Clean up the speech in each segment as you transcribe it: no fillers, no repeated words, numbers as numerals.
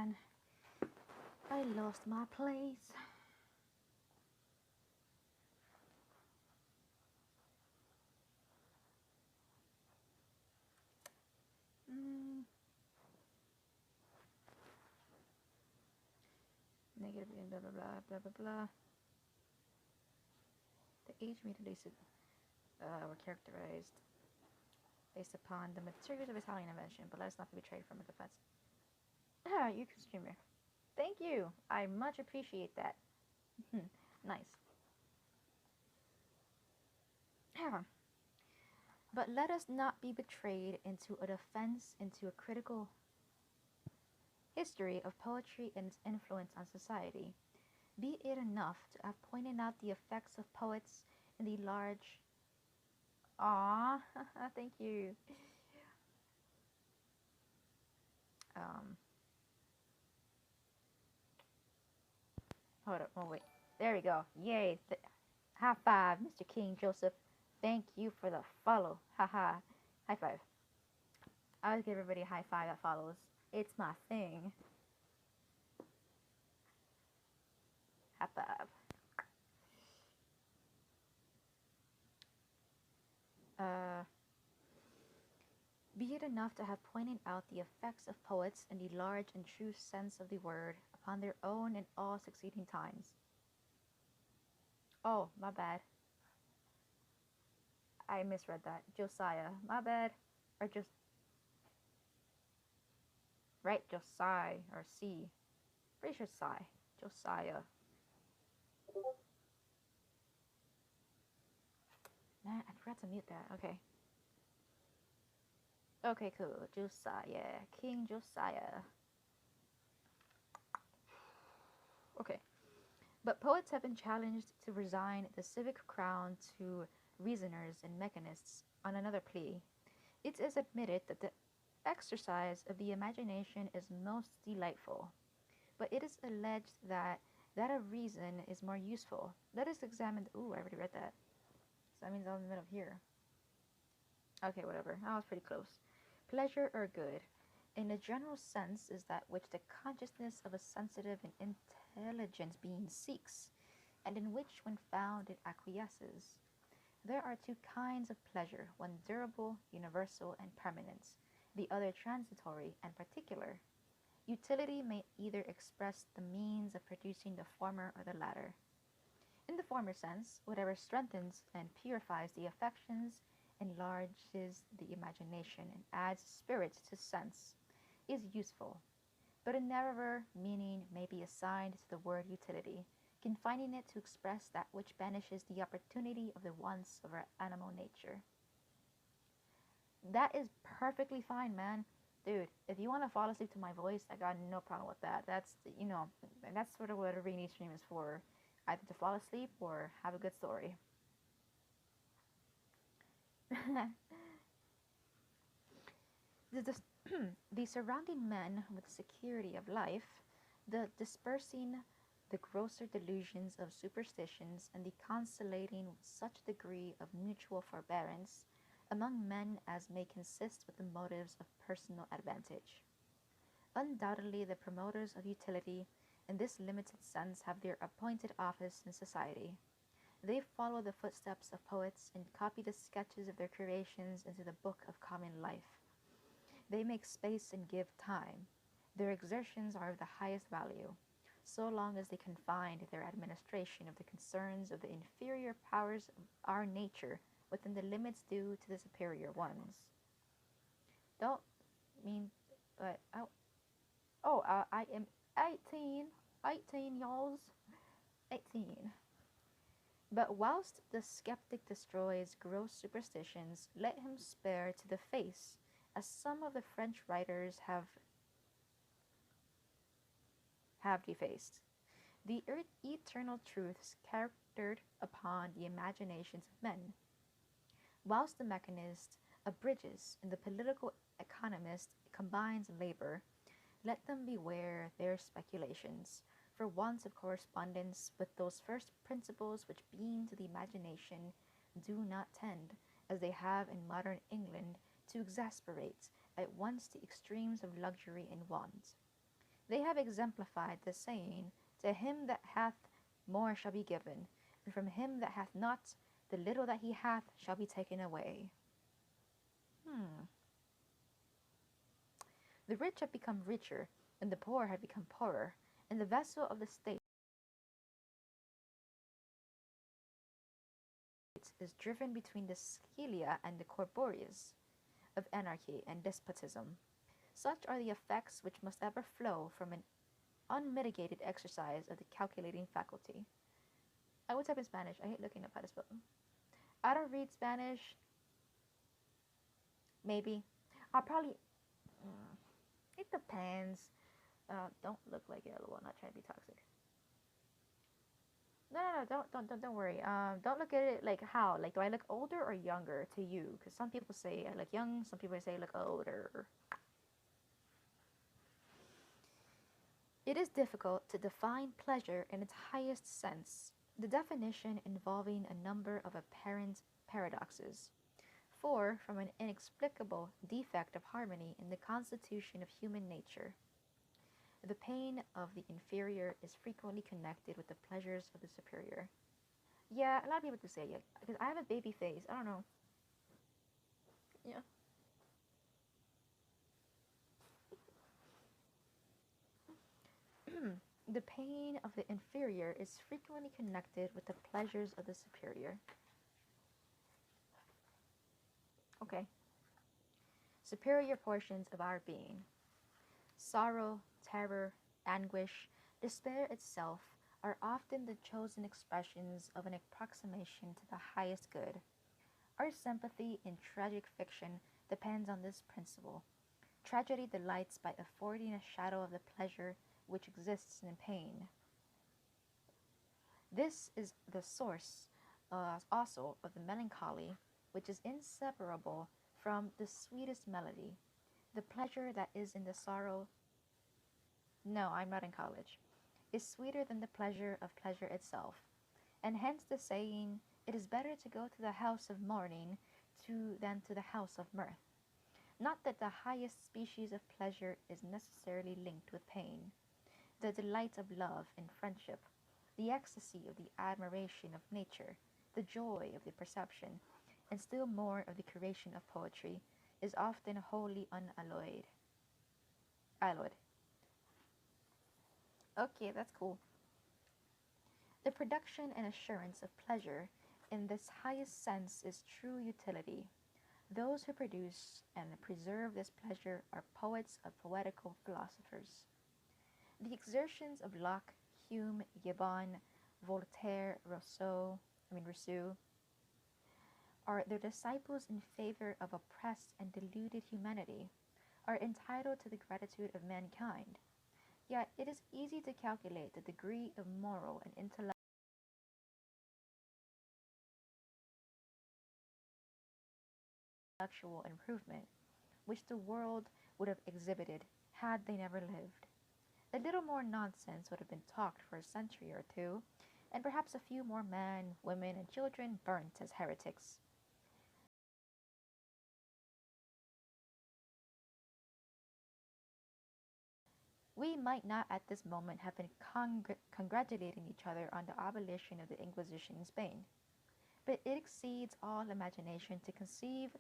man. I lost my place. Negative blah blah blah blah blah blah. The age mutilated were characterized based upon the materials of Italian invention, but let us not be betrayed from a defense. Ah, you can streamer. Thank you. I much appreciate that. Nice. But let us not be betrayed into a defense, into a critical history of poetry and its influence on society. Be it enough to have pointed out the effects of poets in the large... Aww, thank you. Hold up, oh wait. There we go. Yay. High five, Mr. King Joseph. Thank you for the follow. Haha. High five. I always give everybody a high five that follows. It's my thing. High five. Be it enough to have pointed out the effects of poets in the large and true sense of the word upon their own and all succeeding times. Oh, my bad. I misread that. Josiah. My bad. Or just... Right, Josiah. Or C. Pretty sure Psy. Josiah. Man, I forgot to mute that. Okay. Okay, cool. Josiah. King Josiah. Okay. But poets have been challenged to resign the civic crown to reasoners and mechanists on another plea. It is admitted that the exercise of the imagination is most delightful, but it is alleged that that of reason is more useful. Let us examine... Ooh, I already read that. So that means I was in the middle of here. Okay, whatever. I was pretty close. Pleasure or good, in a general sense, is that which the consciousness of a sensitive and intelligent being seeks, and in which, when found, it acquiesces. There are two kinds of pleasure, one durable, universal, and permanent, the other transitory and particular. Utility may either express the means of producing the former or the latter. In the former sense, whatever strengthens and purifies the affections, enlarges the imagination, and adds spirit to sense, is useful. But a narrower meaning may be assigned to the word utility, confining it to express that which banishes the opportunity of the wants of our animal nature. That is perfectly fine, man. Dude, if you want to fall asleep to my voice, I got no problem with that. That's, that's sort of what a rainy stream is for. Either to fall asleep or have a good story. The surrounding men with the security of life, the dispersing the grosser delusions of superstitions, and the conciliating with such degree of mutual forbearance among men as may consist with the motives of personal advantage. Undoubtedly the promoters of utility in this limited sense have their appointed office in society. They follow the footsteps of poets and copy the sketches of their creations into the book of common life. They make space and give time. Their exertions are of the highest value, so long as they confine their administration of the concerns of the inferior powers of our nature within the limits due to the superior ones. Don't mean, but I am 18 y'alls, 18. But whilst the skeptic destroys gross superstitions, let him spare to the face, as some of the French writers have defaced, the eternal truths charactered upon the imaginations of men. Whilst the mechanist abridges and the political economist combines labor, let them beware their speculations, for want of correspondence with those first principles which being to the imagination do not tend, as they have in modern England, to exasperate at once the extremes of luxury and want. They have exemplified the saying, to him that hath more shall be given, and from him that hath not, the little that he hath shall be taken away. The rich have become richer, and the poor have become poorer, and the vessel of the state is driven between the scilia and the corporeus of anarchy and despotism. Such are the effects which must ever flow from an unmitigated exercise of the calculating faculty. I would type in Spanish. I hate looking up how to spell them. I don't read Spanish. Maybe. I'll probably. It depends. Don't look like it. I'm not trying to be toxic. No, don't worry. Don't look at it like how. Like, do I look older or younger to you? Because some people say I look young. Some people say I look older. It is difficult to define pleasure in its highest sense, the definition involving a number of apparent paradoxes. For, from an inexplicable defect of harmony in the constitution of human nature, the pain of the inferior is frequently connected with the pleasures of the superior. Yeah, a lot of people do say yeah, because I have a baby face. I don't know. Yeah. The pain of the inferior is frequently connected with the pleasures of the superior. Okay. Superior portions of our being. Sorrow, terror, anguish, despair itself are often the chosen expressions of an approximation to the highest good. Our sympathy in tragic fiction depends on this principle. Tragedy delights by affording a shadow of the pleasure which exists in pain. This is the source also of the melancholy which is inseparable from the sweetest melody. The pleasure that is in the sorrow, no, I'm not in college, is sweeter than the pleasure of pleasure itself. And hence the saying, it is better to go to the house of mourning than to the house of mirth. Not that the highest species of pleasure is necessarily linked with pain. The delight of love and friendship, the ecstasy of the admiration of nature, the joy of the perception, and still more of the creation of poetry, is often wholly unalloyed. Alloyed. Okay, that's cool. The production and assurance of pleasure in this highest sense is true utility. Those who produce and preserve this pleasure are poets or poetical philosophers. The exertions of Locke, Hume, Gibbon, Voltaire, Rousseau, are their disciples in favor of oppressed and deluded humanity, are entitled to the gratitude of mankind. Yet it is easy to calculate the degree of moral and intellectual improvement which the world would have exhibited had they never lived. A little more nonsense would have been talked for a century or two, and perhaps a few more men, women, and children burnt as heretics. We might not at this moment have been congratulating each other on the abolition of the Inquisition in Spain, but it exceeds all imagination to conceive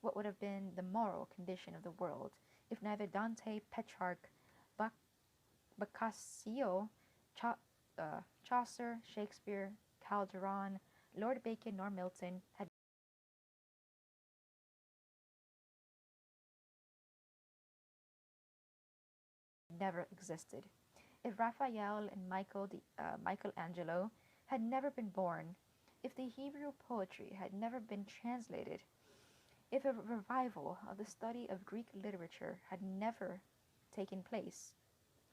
what would have been the moral condition of the world if neither Dante, Petrarch, Boccaccio, Chaucer, Shakespeare, Calderon, Lord Bacon, nor Milton had never existed. If Raphael and Michelangelo had never been born, if the Hebrew poetry had never been translated, if a revival of the study of Greek literature had never taken place,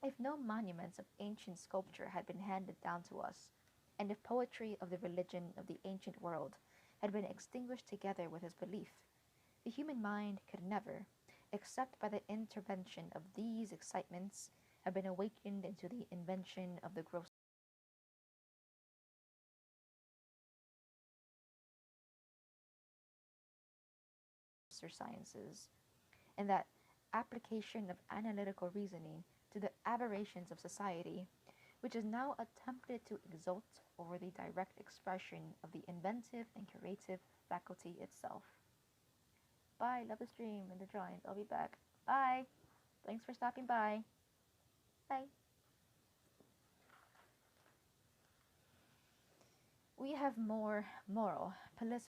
if no monuments of ancient sculpture had been handed down to us, and if poetry of the religion of the ancient world had been extinguished together with his belief, the human mind could never, except by the intervention of these excitements, have been awakened into the invention of the grosser sciences, and that application of analytical reasoning to the aberrations of society, which is now attempted to exult over the direct expression of the inventive and creative faculty itself. Bye, love the stream and the drawings. I'll be back. Bye. Thanks for stopping by. Bye. We have more moral, political,